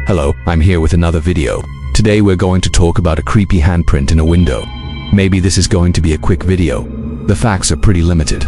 Hello, I'm here with another video. Today we're going to talk about a creepy handprint in a window. Maybe this is going to be a quick video. The facts are pretty limited.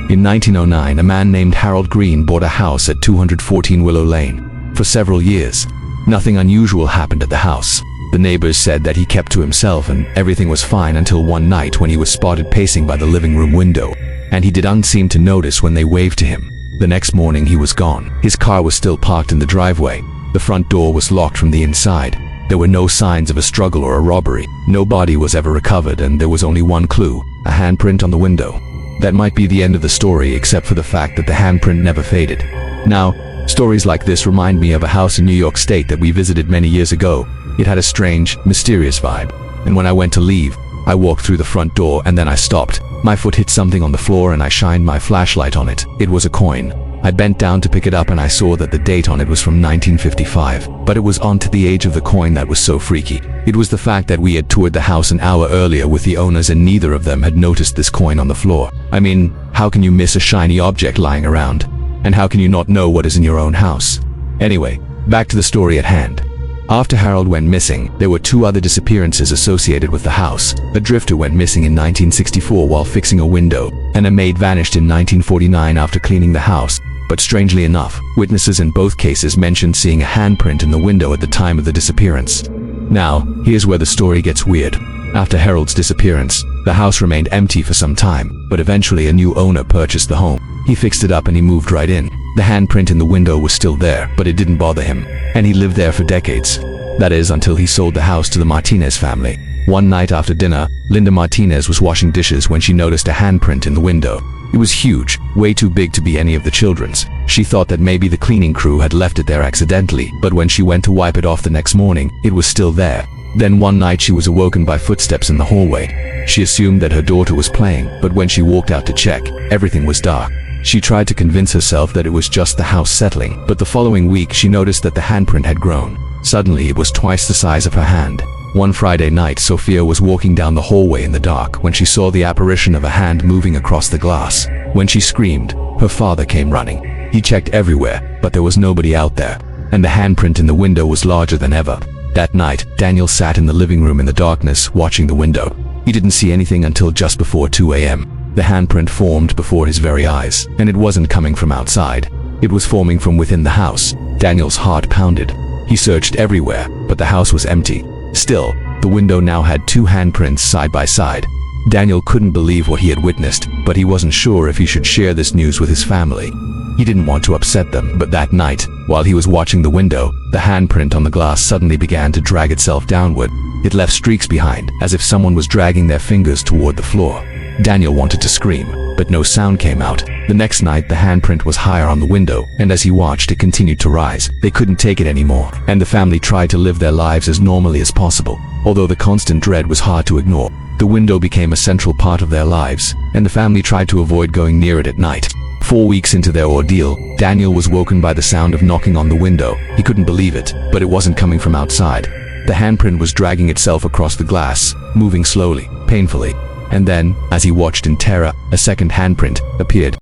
In 1909, a man named Harold Green bought a house at 214 Willow Lane. For several years, nothing unusual happened at the house. The neighbors said that he kept to himself and everything was fine until one night when he was spotted pacing by the living room window, and he didn't seem to notice when they waved to him. The next morning he was gone. His car was still parked in the driveway. The front door was locked from the inside. There were no signs of a struggle or a robbery. No body was ever recovered, and there was only one clue: a handprint on the window. That might be the end of the story, except for the fact that the handprint never faded. Now, stories like this remind me of a house in New York State that we visited many years ago. It had a strange, mysterious vibe, and when I went to leave, I walked through the front door and then I stopped. My foot hit something on the floor and I shined my flashlight on it. It was a coin. I bent down to pick it up and I saw that the date on it was from 1955, but it was onto the age of the coin that was so freaky. It was the fact that we had toured the house an hour earlier with the owners and neither of them had noticed this coin on the floor. I mean, how can you miss a shiny object lying around? And how can you not know what is in your own house? Anyway, back to the story at hand. After Harold went missing, there were two other disappearances associated with the house. A drifter went missing in 1964 while fixing a window, and a maid vanished in 1949 after cleaning the house. But strangely enough, witnesses in both cases mentioned seeing a handprint in the window at the time of the disappearance. Now, here's where the story gets weird. After Harold's disappearance, the house remained empty for some time, but eventually a new owner purchased the home. He fixed it up and he moved right in. The handprint in the window was still there, but it didn't bother him, and he lived there for decades. That is, until he sold the house to the Martinez family. One night after dinner, Linda Martinez was washing dishes when she noticed a handprint in the window. It was huge, way too big to be any of the children's. She thought that maybe the cleaning crew had left it there accidentally, but when she went to wipe it off the next morning, it was still there. Then one night she was awoken by footsteps in the hallway. She assumed that her daughter was playing, but when she walked out to check, everything was dark. She tried to convince herself that it was just the house settling, but the following week she noticed that the handprint had grown. Suddenly it was twice the size of her hand. One Friday night, Sophia was walking down the hallway in the dark when she saw the apparition of a hand moving across the glass. When she screamed, her father came running. He checked everywhere, but there was nobody out there, and the handprint in the window was larger than ever. That night, Daniel sat in the living room in the darkness, watching the window. He didn't see anything until just before 2 a.m. The handprint formed before his very eyes, and it wasn't coming from outside. It was forming from within the house. Daniel's heart pounded. He searched everywhere, but the house was empty. Still, the window now had two handprints side by side. Daniel couldn't believe what he had witnessed, but he wasn't sure if he should share this news with his family. He didn't want to upset them, but that night, while he was watching the window, the handprint on the glass suddenly began to drag itself downward. It left streaks behind, as if someone was dragging their fingers toward the floor. Daniel wanted to scream, but no sound came out. The next night, the handprint was higher on the window, and as he watched, it continued to rise. They couldn't take it anymore, and the family tried to live their lives as normally as possible. Although the constant dread was hard to ignore, the window became a central part of their lives, and the family tried to avoid going near it at night. 4 weeks into their ordeal, Daniel was woken by the sound of knocking on the window. He couldn't believe it, but it wasn't coming from outside. The handprint was dragging itself across the glass, moving slowly, painfully. And then, as he watched in terror, a second handprint appeared.